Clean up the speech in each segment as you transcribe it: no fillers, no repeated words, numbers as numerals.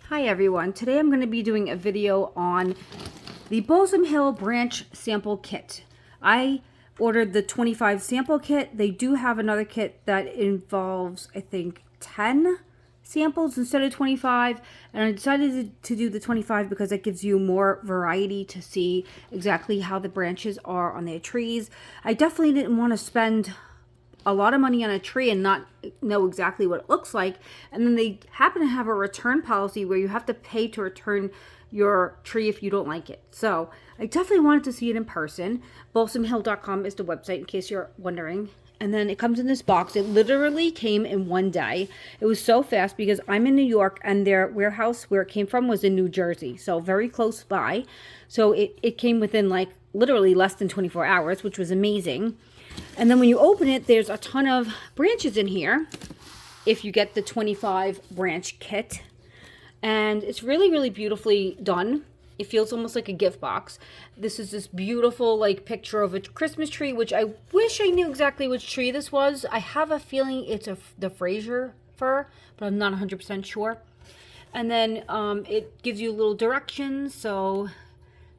Hi everyone, today I'm going to be doing a video on the Balsam Hill branch sample kit. I ordered the 25 sample kit. They do have another kit that involves, I think, 10 samples instead of 25, and I decided to do the 25 because it gives you more variety to see exactly how the branches are on their trees. I definitely didn't want to spend a lot of money on a tree and not know exactly what it looks like. And then they happen to have a return policy where you have to pay to return your tree if you don't like it. So I definitely wanted to see it in person. balsamhill.com is the website in case you're wondering. And then it comes in this box. It literally came in one day. It was so fast because I'm in New York and their warehouse where it came from was in New Jersey. So very close by. So it came within like literally less than 24 hours, which was amazing. And then when you open it, there's a ton of branches in here if you get the 25 branch kit. And it's really, really beautifully done. It feels almost like a gift box. This is this beautiful like picture of a Christmas tree, which I wish I knew exactly which tree this was. I have a feeling it's the fraser fir, but I'm not 100% sure. And then it gives you little directions. So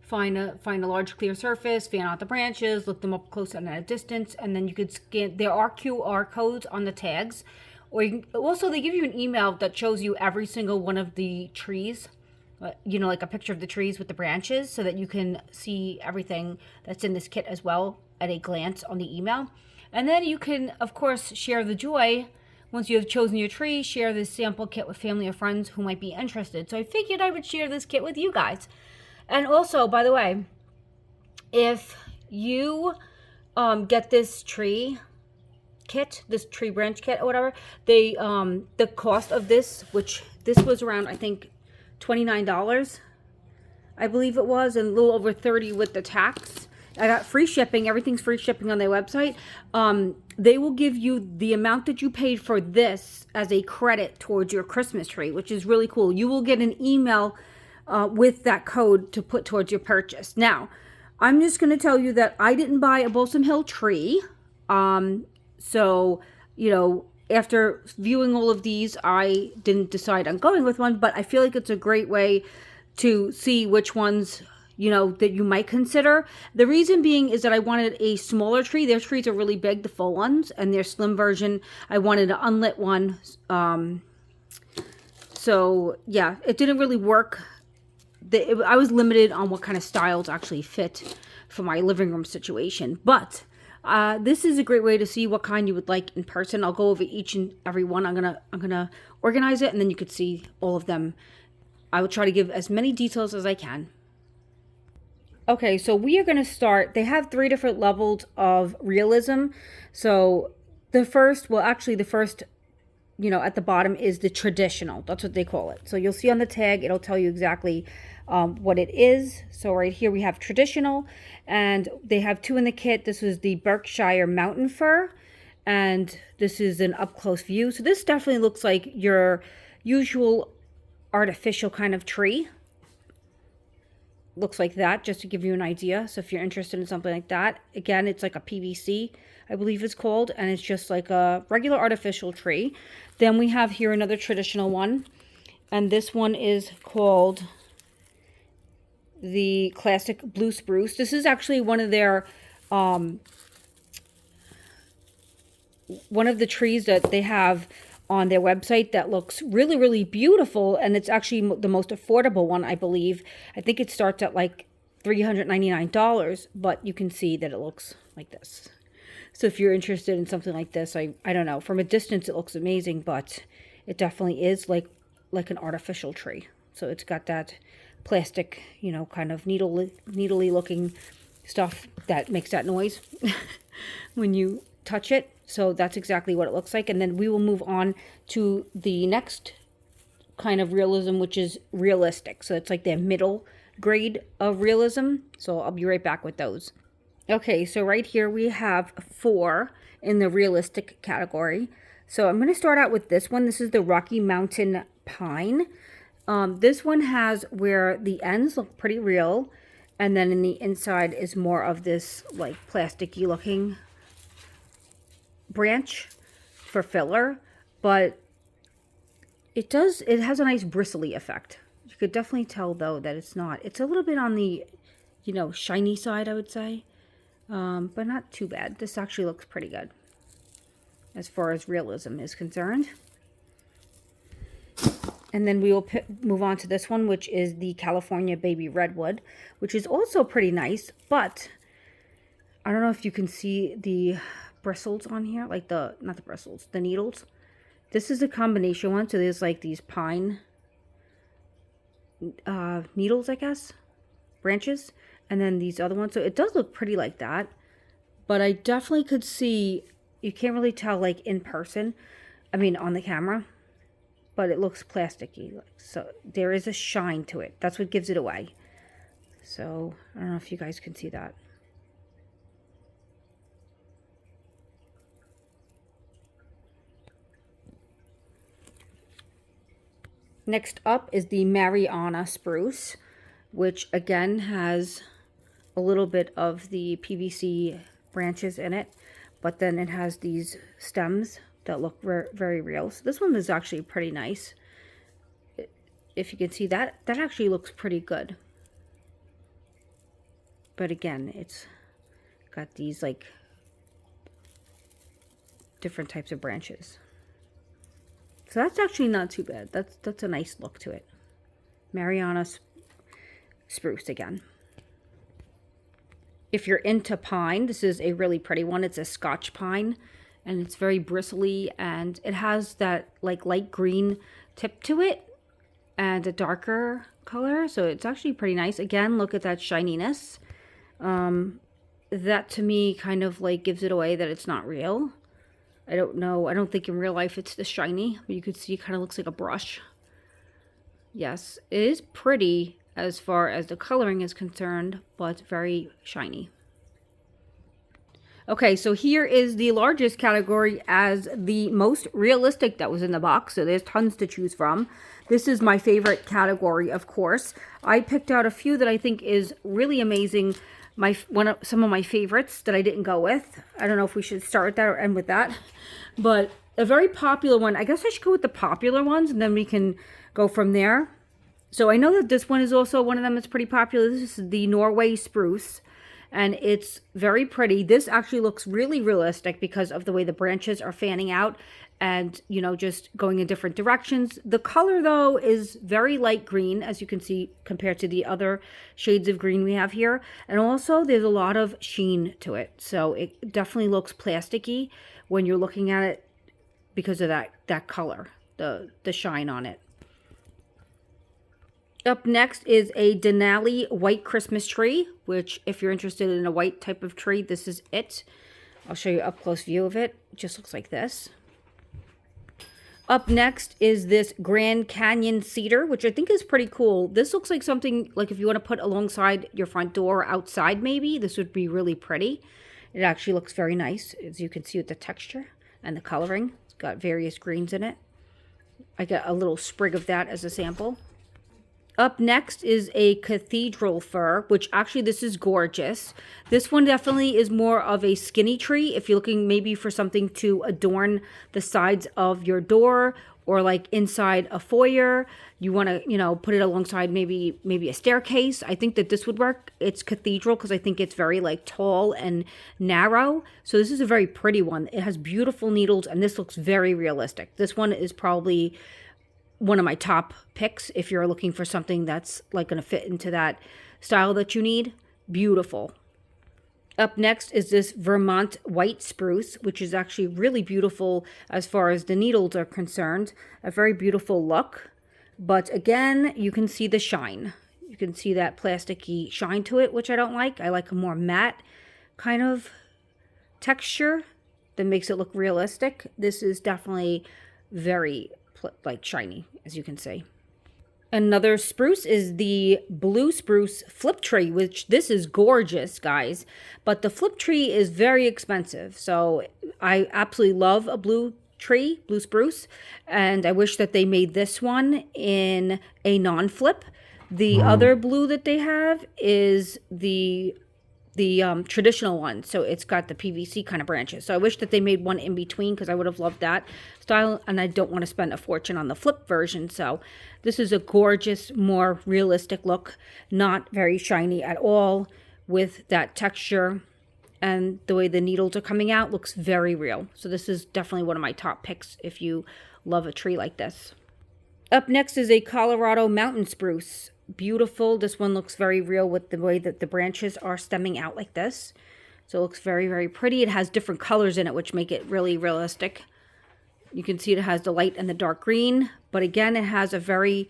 find a large clear surface, fan out the branches, look them up close and at a distance, and then you could scan. There are QR codes on the tags, or you can, also they give you an email that shows you every single one of the trees, you know, like a picture of the trees with the branches, so that you can see everything that's in this kit as well at a glance on the email. And then you can, of course, share the joy. Once you have chosen your tree, share this sample kit with family or friends who might be interested. So I figured I would share this kit with you guys. And also, by the way, if you get this tree kit, this tree branch kit or whatever, they the cost of this, which this was around, I think, $29, I believe it was, and a little over $30 with the tax. I got free shipping. Everything's free shipping on their website. They will give you the amount that you paid for this as a credit towards your Christmas tree, which is really cool. You will get an email with that code to put towards your purchase. Now, I'm just going to tell you that I didn't buy a Balsam Hill tree. So, you know, after viewing all of these, I didn't decide on going with one, but I feel like it's a great way to see which ones, you know, that you might consider. The reason being is that I wanted a smaller tree. Their trees are really big, the full ones, and their slim version, I wanted an unlit one. So, yeah, it didn't really work. I was limited on what kind of styles actually fit for my living room situation. But this is a great way to see what kind you would like in person. I'll go over each and every one. I'm gonna organize it, and then you could see all of them. I will try to give as many details as I can. Okay, so we are going to start. They have 3 different levels of realism. So the first, you know, at the bottom is the traditional. That's what they call it. So you'll see on the tag, it'll tell you exactly what it is. So right here we have traditional, and they have 2 in the kit. This is the Berkshire mountain fir, and this is an up-close view. So this definitely looks like your usual artificial kind of tree. Looks like that, just to give you an idea. So if you're interested in something like that, again, it's like a PVC, I believe it's called, and it's just like a regular artificial tree. Then we have here another traditional one, and this one is called the classic blue spruce. This is actually one of their one of the trees that they have on their website that looks really, really beautiful, and it's actually the most affordable one, I believe. I think it starts at like $399, but you can see that it looks like this. So if you're interested in something like this, I don't know, from a distance it looks amazing, but it definitely is like an artificial tree. So it's got that plastic, you know, kind of needly looking stuff that makes that noise when you touch it. So that's exactly what it looks like. And then we will move on to the next kind of realism, which is realistic. So it's like the middle grade of realism. So I'll be right back with those. Okay, so right here we have 4 in the realistic category. So I'm going to start out with this one. This is the Rocky Mountain Pine. This one has where the ends look pretty real, and then in the inside is more of this like plasticky looking branch for filler, but It does, it has a nice bristly effect. You could definitely tell though that it's not. It's a little bit on the, you know, shiny side, I would say. But not too bad. This actually looks pretty good as far as realism is concerned. And then we will move on to this one, which is the California Baby Redwood, which is also pretty nice, but I don't know if you can see the bristles on here, like not the bristles, the needles. This is a combination one, so there's like these pine needles, I guess, branches, and then these other ones. So it does look pretty like that, but I definitely could see, you can't really tell like in person, I mean on the camera, but it looks plasticky. So there is a shine to it. That's what gives it away. So I don't know if you guys can see that. Next up is the Mariana spruce, which again has a little bit of the PVC branches in it, but then it has these stems that look very real. So this one is actually pretty nice. If you can see that, that actually looks pretty good. But again, it's got these like different types of branches. So that's actually not too bad. That's a nice look to it. Mariana spruce again. If you're into pine, this is a really pretty one. It's a Scotch pine, and it's very bristly, and it has that like light green tip to it and a darker color. So it's actually pretty nice. Again, look at that shininess. That to me kind of like gives it away that it's not real. I don't know. I don't think in real life it's this shiny, but you could see it kind of looks like a brush. Yes, it is pretty as far as the coloring is concerned, but very shiny. Okay, so here is the largest category as the most realistic that was in the box. So there's tons to choose from. This is my favorite category, of course. I picked out a few that I think is really amazing. Some of my favorites that I didn't go with. I don't know if we should start with that or end with that. But a very popular one. I guess I should go with the popular ones and then we can go from there. So I know that this one is also one of them that's pretty popular. This is the Norway spruce. And it's very pretty. This actually looks really realistic because of the way the branches are fanning out and, you know, just going in different directions. The color, though, is very light green, as you can see, compared to the other shades of green we have here. And also, there's a lot of sheen to it. So it definitely looks plasticky when you're looking at it because of that color, the shine on it. Up next is a Denali white Christmas tree, which if you're interested in a white type of tree, this is it. I'll show you an up close view of it. It just looks like this. Up next is this Grand Canyon cedar, which I think is pretty cool. This looks like something like if you want to put alongside your front door outside maybe, this would be really pretty. It actually looks very nice, as you can see with the texture and the coloring. It's got various greens in it. I got a little sprig of that as a sample. Up next is a cathedral fir, which actually this is gorgeous. This one definitely is more of a skinny tree. If you're looking maybe for something to adorn the sides of your door or like inside a foyer, you want to, you know, put it alongside maybe a staircase. I think that this would work. It's cathedral because I think it's very like tall and narrow. So this is a very pretty one. It has beautiful needles and this looks very realistic. This one is probably one of my top picks if you're looking for something that's like going to fit into that style that you need. Beautiful. Up next is this Vermont white spruce, which is actually really beautiful as far as the needles are concerned. A very beautiful look. But again, you can see the shine. You can see that plasticky shine to it, which I don't like. I like a more matte kind of texture that makes it look realistic. This is definitely very like shiny, as you can see. Another spruce is the blue spruce flip tree, which this is gorgeous, guys. But the flip tree is very expensive. So I absolutely love a blue spruce. And I wish that they made this one in a non-flip. The other blue that they have is the the traditional one. So it's got the PVC kind of branches. So I wish that they made one in between, because I would have loved that style. And I don't want to spend a fortune on the flip version. So this is a gorgeous, more realistic look. Not very shiny at all, with that texture. And the way the needles are coming out looks very real. So this is definitely one of my top picks if you love a tree like this. Up next is a Colorado mountain spruce. Beautiful. This one looks very real with the way that the branches are stemming out like this. So it looks very, very pretty. It has different colors in it, which make it really realistic. You can see it has the light and the dark green, but again, it has a very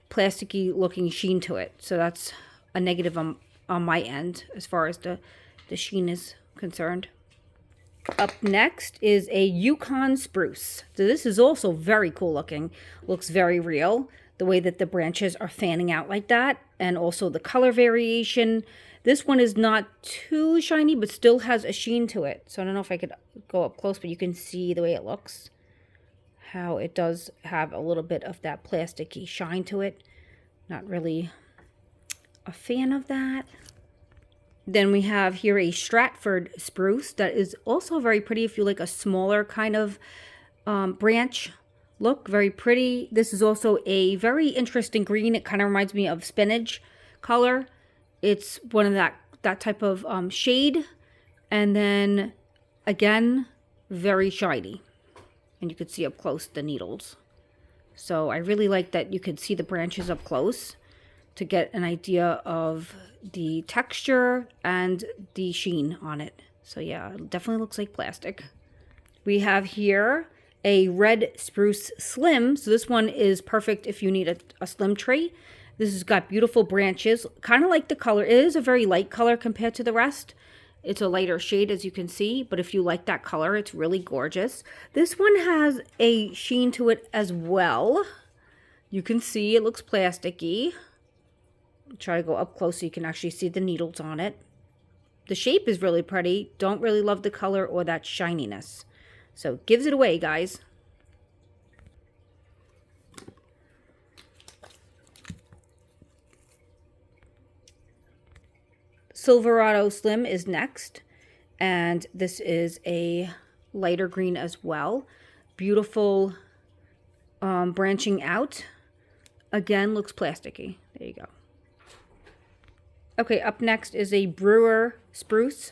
plasticky looking sheen to it. So that's a negative on my end as far as the sheen is concerned. Up next is a Yukon spruce. So this is also very cool looking. Looks very real. The way that the branches are fanning out like that, and also the color variation. This one is not too shiny, but still has a sheen to it. So I don't know if I could go up close, but you can see the way it looks. How it does have a little bit of that plasticky shine to it. Not really a fan of that. Then we have here a Stratford spruce that is also very pretty if you like a smaller kind of branch look. Very pretty. This is also a very interesting green. It kind of reminds me of spinach color. It's one of that type of shade. And then again, very shiny. And you could see up close the needles. So I really like that you could see the branches up close to get an idea of the texture and the sheen on it. So yeah, it definitely looks like plastic. We have here a red spruce slim. So this one is perfect if you need a slim tree. This has got beautiful branches, kind of like the color. It is a very light color compared to the rest. It's a lighter shade, as you can see, but if you like that color, it's really gorgeous. This one has a sheen to it as well. You can see it looks plasticky. Try to go up close so you can actually see the needles on it. The shape is really pretty. Don't really love the color or that shininess. So gives it away, guys. Silverado Slim is next. And this is a lighter green as well. Beautiful branching out. Again, looks plasticky. There you go. Okay, up next is a brewer spruce,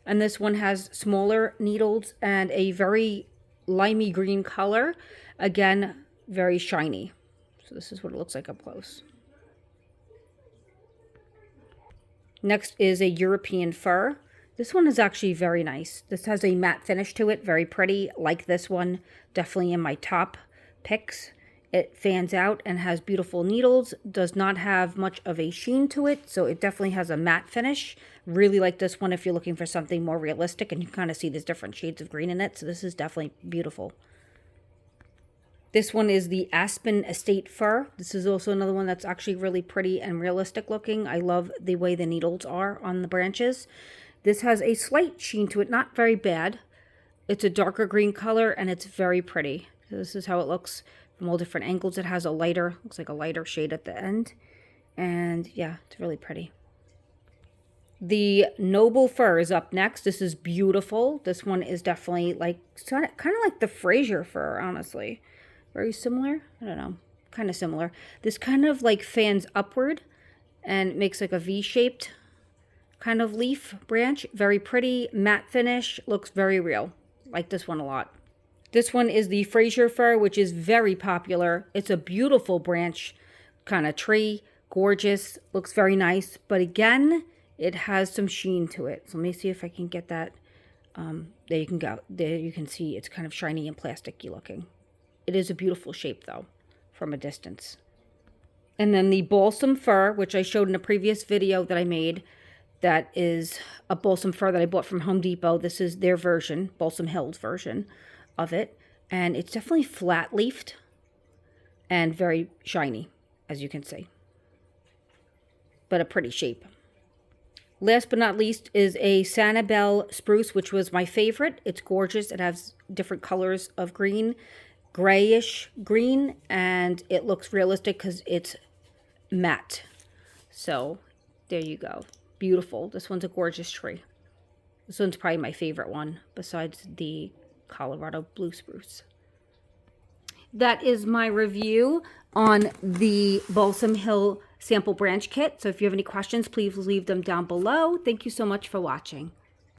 and this one has smaller needles and a very limey green color. Again, very shiny. So this is what it looks like up close. Next is a European fir. This one is actually very nice. This has a matte finish to it, very pretty. Like this one, definitely in my top picks. It fans out and has beautiful needles, does not have much of a sheen to it, so it definitely has a matte finish. Really like this one if you're looking for something more realistic, and you kind of see there's different shades of green in it, so this is definitely beautiful. This one is the Aspen Estate Fir. This is also another one that's actually really pretty and realistic looking. I love the way the needles are on the branches. This has a slight sheen to it, not very bad. It's a darker green color, and it's very pretty. So this is how it looks from all different angles. It has a lighter, looks like a lighter shade at the end. And yeah, it's really pretty. The Noble Fir is up next. This is beautiful. This one is definitely like, kind of like the Fraser fir, honestly. Very similar. I don't know. Kind of similar. This kind of like fans upward and makes like a V-shaped kind of leaf branch. Very pretty. Matte finish. Looks very real. Like this one a lot. This one is the Fraser fir, which is very popular. It's a beautiful branch kind of tree. Gorgeous. Looks very nice. But again, it has some sheen to it. So let me see if I can get that. There you can go. There you can see it's kind of shiny and plasticky looking. It is a beautiful shape, though, from a distance. And then the balsam fir, which I showed in a previous video that I made. That is a balsam fir that I bought from Home Depot. This is their version, Balsam Hill's version of it, and it's definitely flat leafed and very shiny, as you can see, but a pretty shape. Last but not least is a sanibel spruce, which was my favorite. It's gorgeous. It has different colors of green, grayish green, and it looks realistic because it's matte. So there you go. beautiful. This one's a gorgeous tree. This one's probably my favorite one besides the Colorado blue spruce. That is my review on the Balsam Hill sample branch kit. So if you have any questions, please leave them down below. Thank you so much for watching.